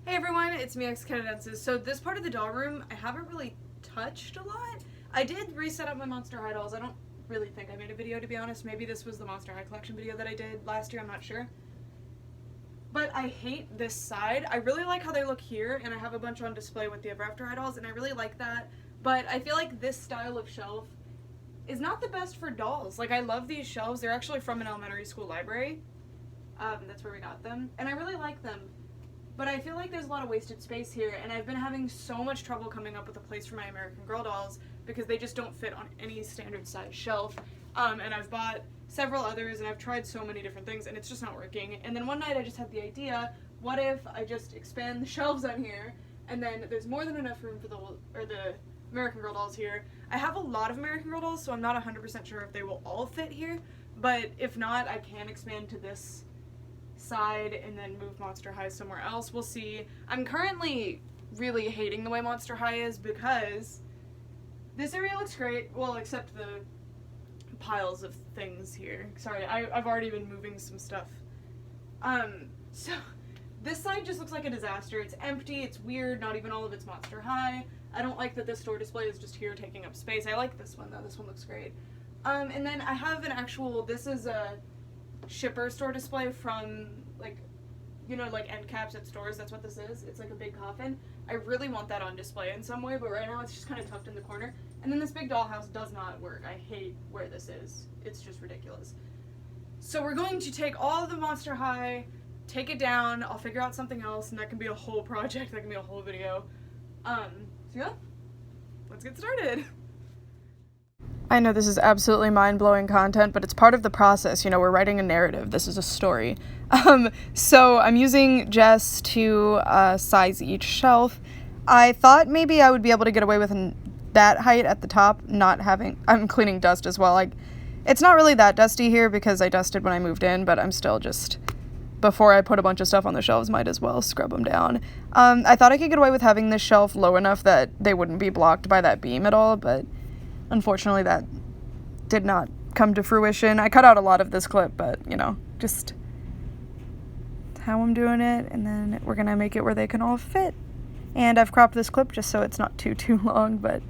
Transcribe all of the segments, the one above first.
Hey everyone, it's me, Canadensis. So this part of the doll room, I haven't really touched a lot. I did reset up my Monster High dolls. I don't really think I made a video, to be honest. Maybe this was the Monster High collection video that I did last year, I'm not sure. But I hate this side. I really like how they look here, and I have a bunch on display with the Ever After High dolls, and I really like that. But I feel like this style of shelf is not the best for dolls. Like, I love these shelves. They're actually from an elementary school library. That's where we got them. And I really like them. But I feel like there's a lot of wasted space here, and I've been having so much trouble coming up with a place for my American Girl dolls because they just don't fit on any standard size shelf. And I've bought several others, and I've tried so many different things, and it's just not working. And then one night I just had the idea, what if I just expand the shelves on here, and then there's more than enough room for the American Girl dolls here. I have a lot of American Girl dolls, so I'm not 100% sure if they will all fit here, but if not, I can expand to this side and then move Monster High somewhere else. We'll see. I'm currently really hating the way Monster High is because this area looks great, well, except the piles of things here. Sorry, I've already been moving some stuff. So this side just looks like a disaster. It's empty, it's weird, not even all of it's Monster High. I don't like that this store display is just here taking up space. I like this one though, this one looks great. And then I have an actual, this is a shipper store display from, like, you know, like end caps at stores. That's what this is. It's like a big coffin. I really want that on display in some way, but right now it's just kind of tucked in the corner. And then this big dollhouse does not work. I hate where this is. It's just ridiculous. So we're going to take all of the Monster High, take it down, I'll figure out something else, and that can be a whole project, that can be a whole video. So yeah, let's get started. I know this is absolutely mind-blowing content, but it's part of the process. You know, we're writing a narrative. This is a story. So I'm using Jess to size each shelf. I thought maybe I would be able to get away with that height at the top, not having... I'm cleaning dust as well. It's not really that dusty here because I dusted when I moved in, but I'm still just... Before I put a bunch of stuff on the shelves, might as well scrub them down. I thought I could get away with having this shelf low enough that they wouldn't be blocked by that beam at all, but... Unfortunately, that did not come to fruition. I cut out a lot of this clip, but, you know, just how I'm doing it, and then we're going to make it where they can all fit. And I've cropped this clip just so it's not too long, but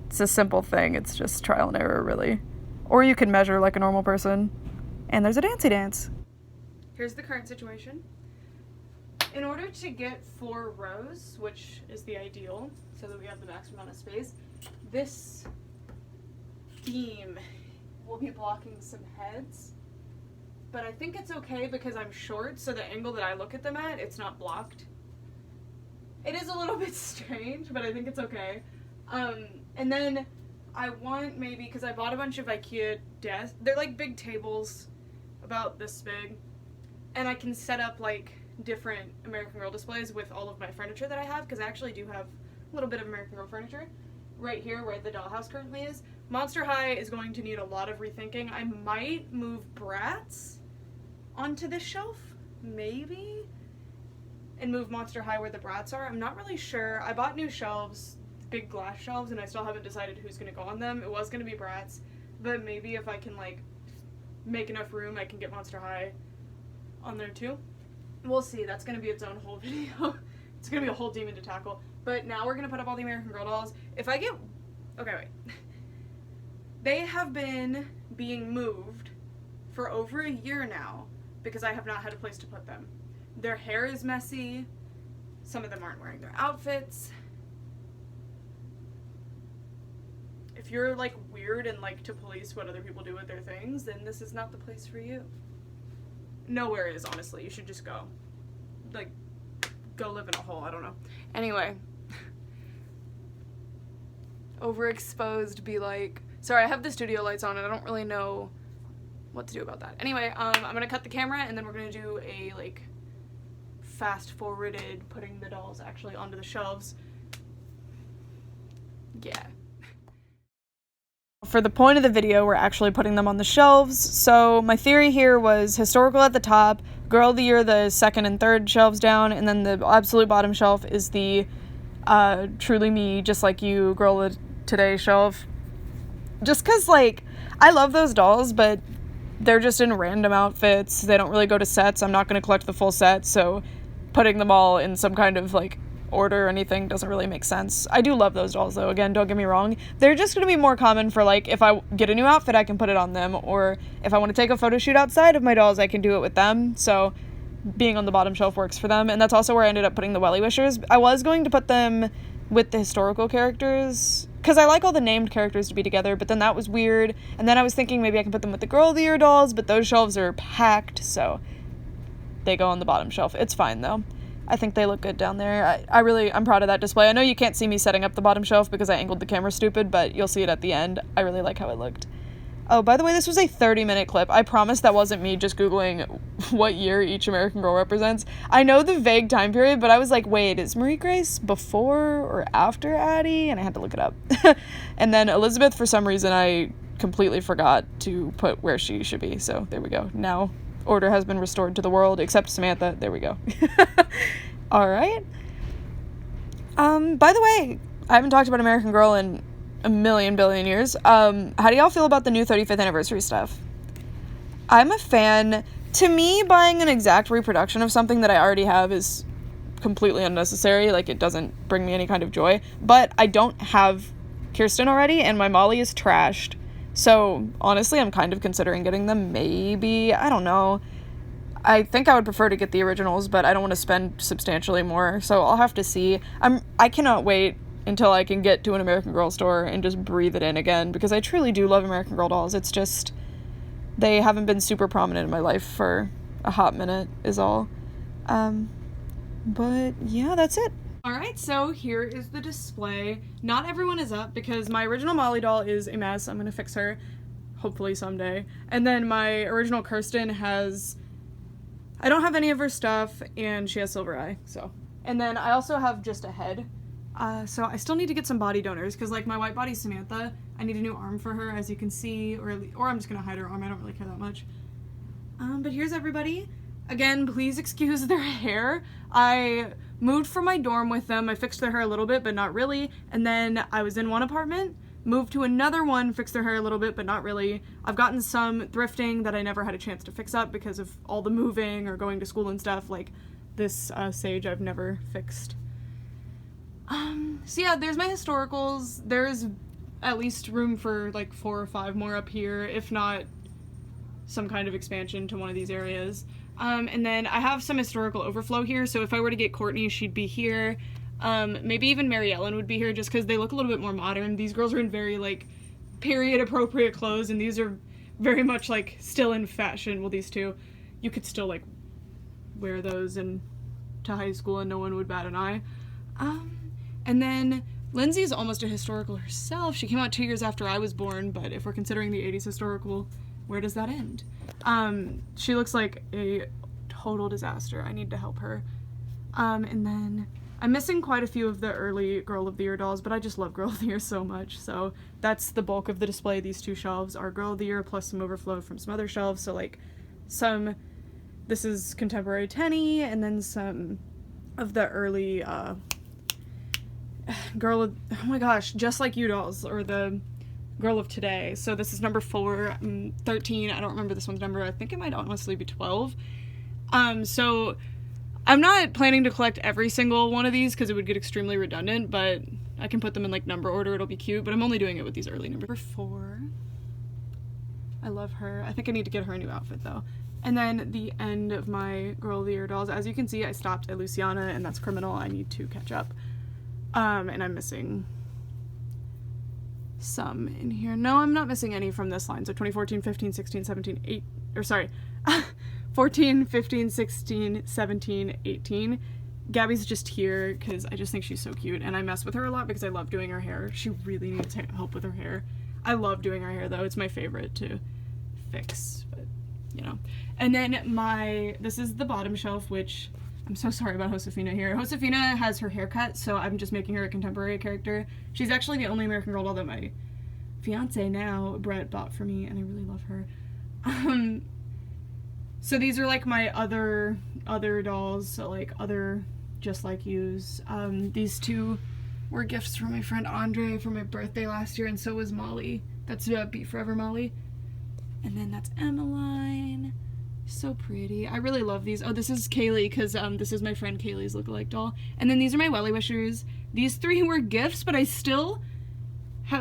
it's a simple thing. It's just trial and error, really. Or you can measure like a normal person. And there's a dancey dance. Here's the current situation. In order to get 4 rows, which is the ideal, so that we have the maximum amount of space, this beam will be blocking some heads, but I think it's okay because I'm short, so the angle that I look at them at, it's not blocked. It is a little bit strange, but I think it's okay. And then I want maybe, because I bought a bunch of IKEA desks, they're like big tables, about this big, and I can set up like different American Girl displays with all of my furniture that I have, because I actually do have a little bit of American Girl furniture right here where the dollhouse currently is. Monster High is going to need a lot of rethinking. I might move Bratz onto this shelf, maybe, and move Monster High where the Bratz are. I'm not really sure. I bought new shelves, big glass shelves, and I still haven't decided who's going to go on them. It was going to be Bratz, but maybe if I can like make enough room, I can get Monster High on there too. We'll see. That's going to be its own whole video. It's going to be a whole demon to tackle. But now we're going to put up all the American Girl dolls. If I get... Okay, wait. They have been being moved for over a year now because I have not had a place to put them. Their hair is messy. Some of them aren't wearing their outfits. If you're like weird and like to police what other people do with their things, then this is not the place for you. Nowhere is, honestly. You should just go. Like, go live in a hole. I don't know. Anyway. Overexposed be like... Sorry, I have the studio lights on and I don't really know what to do about that. Anyway, I'm gonna cut the camera and then we're gonna do a, like, fast-forwarded putting the dolls actually onto the shelves. Yeah. For the point of the video, we're actually putting them on the shelves. So my theory here was historical at the top, Girl of the Year the second and third shelves down, and then the absolute bottom shelf is the Truly Me, Just Like You, Girl of Today shelf. Just because, like, I love those dolls, but they're just in random outfits. They don't really go to sets. I'm not going to collect the full set, so putting them all in some kind of, like, order or anything doesn't really make sense. I do love those dolls, though. Again, don't get me wrong. They're just going to be more common for, like, if I get a new outfit, I can put it on them, or if I want to take a photo shoot outside of my dolls, I can do it with them. So being on the bottom shelf works for them, and that's also where I ended up putting the Welly Wishers. I was going to put them with the historical characters, because I like all the named characters to be together, but then that was weird, and then I was thinking maybe I can put them with the Girl of the Year dolls, but those shelves are packed, so they go on the bottom shelf. It's fine, though. I think they look good down there. I'm proud of that display. I know you can't see me setting up the bottom shelf because I angled the camera stupid, but you'll see it at the end. I really like how it looked. Oh, by the way, this was a 30-minute clip. I promise that wasn't me just Googling what year each American Girl represents. I know the vague time period, but I was like, wait, is Marie Grace before or after Addie? And I had to look it up. And then Elizabeth, for some reason, I completely forgot to put where she should be. So there we go. Now order has been restored to the world, except Samantha. There we go. All right. By the way, I haven't talked about American Girl in a million billion years. How do y'all feel about the new 35th anniversary stuff? I'm a fan. To me, buying an exact reproduction of something that I already have is completely unnecessary. Like, it doesn't bring me any kind of joy. But I don't have Kirsten already, and my Molly is trashed. So, honestly, I'm kind of considering getting them. Maybe. I don't know. I think I would prefer to get the originals, but I don't want to spend substantially more. So, I'll have to see. I cannot wait until I can get to an American Girl store and just breathe it in again, because I truly do love American Girl dolls. It's just, they haven't been super prominent in my life for a hot minute is all. But yeah, that's it. Alright, so here is the display. Not everyone is up because my original Molly doll is a mess. I'm gonna fix her, hopefully someday. And then my original Kirsten I don't have any of her stuff, and she has silver eye, so. And then I also have just a head. So I still need to get some body donors, because like my white body Samantha, I need a new arm for her, as you can see, or I'm just gonna hide her arm, I don't really care that much. But here's everybody. Again, please excuse their hair. I moved from my dorm with them, I fixed their hair a little bit, but not really, and then I was in one apartment, moved to another one, fixed their hair a little bit, but not really. I've gotten some thrifting that I never had a chance to fix up because of all the moving or going to school and stuff, like this sage I've never fixed. So yeah, there's my historicals. There's at least room for like 4 or 5 more up here, if not some kind of expansion to one of these areas. And then I have some historical overflow here, so if I were to get Courtney, she'd be here. Maybe even Mary Ellen would be here, just because they look a little bit more modern. These girls are in very, like, period-appropriate clothes, and these are very much, like, still in fashion. Well, these two, you could still, like, wear those to high school and no one would bat an eye. And then Lindsay's almost a historical herself. She came out 2 years after I was born, but if we're considering the 80s historical, where does that end? She looks like a total disaster. I need to help her. And then I'm missing quite a few of the early Girl of the Year dolls, but I just love Girl of the Year so much. So that's the bulk of the display. These 2 shelves are Girl of the Year plus some overflow from some other shelves. So like this is contemporary Tenny, and then some of the early, oh my gosh, Just Like You dolls, or the Girl of Today. So this is number 4, 13, I don't remember this one's number, I think it might honestly be 12. So I'm not planning to collect every single one of these because it would get extremely redundant, but I can put them in like number order, it'll be cute, but I'm only doing it with these early numbers. Number 4, I love her. I think I need to get her a new outfit though. And then the end of my Girl of the Year dolls, as you can see, I stopped at Luciana, and that's criminal. I need to catch up. And I'm missing some in here. No, I'm not missing any from this line. So 2014, 15, 16, 17, 14, 15, 16, 17, 18. Gabby's just here because I just think she's so cute, and I mess with her a lot because I love doing her hair. She really needs help with her hair. I love doing her hair though. It's my favorite to fix, but you know. And then this is the bottom shelf, which I'm so sorry about Josefina here. Josefina has her hair cut, so I'm just making her a contemporary character. She's actually the only American Girl doll that my fiance now, Brett, bought for me, and I really love her. So these are like my other dolls, so like other Just Like Yous. These 2 were gifts from my friend Andre for my birthday last year, and so was Molly. That's Be Forever Molly. And then that's Emmeline, So pretty. I really love these. Oh, this is Kaylee, because this is my friend Kaylee's lookalike doll. And then these are my Welly Wishers. These 3 were gifts, but I still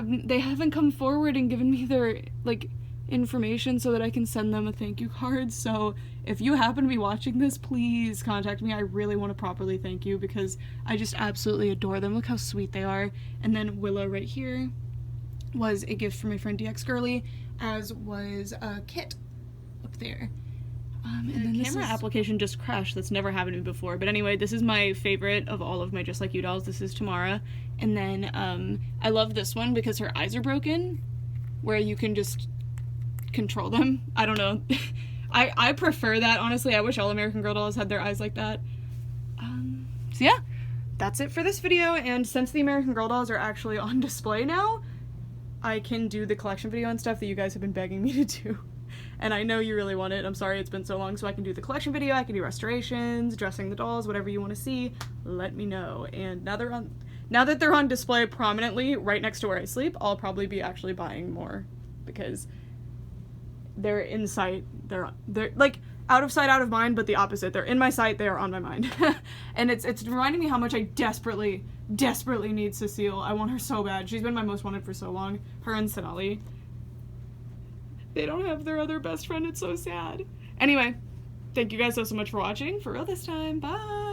they haven't come forward and given me their, like, information so that I can send them a thank you card. So if you happen to be watching this, please contact me. I really want to properly thank you because I just absolutely adore them. Look how sweet they are. And then Willow right here was a gift from my friend DX Girly, as was a kit up there. And then the camera application just crashed. That's never happened to me before. But anyway, this is my favorite of all of my Just Like You dolls. This is Tamara. And then I love this one because her eyes are broken, where you can just control them. I don't know. I prefer that, honestly. I wish all American Girl dolls had their eyes like that. So yeah, that's it for this video. And since the American Girl dolls are actually on display now, I can do the collection video and stuff that you guys have been begging me to do. And I know you really want it. I'm sorry it's been so long, so I can do the collection video, I can do restorations, dressing the dolls, whatever you want to see, let me know. And now that they're on display prominently right next to where I sleep, I'll probably be actually buying more because they're in sight. They're like out of sight, out of mind, but the opposite. They're in my sight, they are on my mind. And it's reminding me how much I desperately need Cecile. I want her so bad. She's been my most wanted for so long. Her and Sonali. They don't have their other best friend. It's so sad. Anyway, thank you guys so much for watching. For real this time. Bye!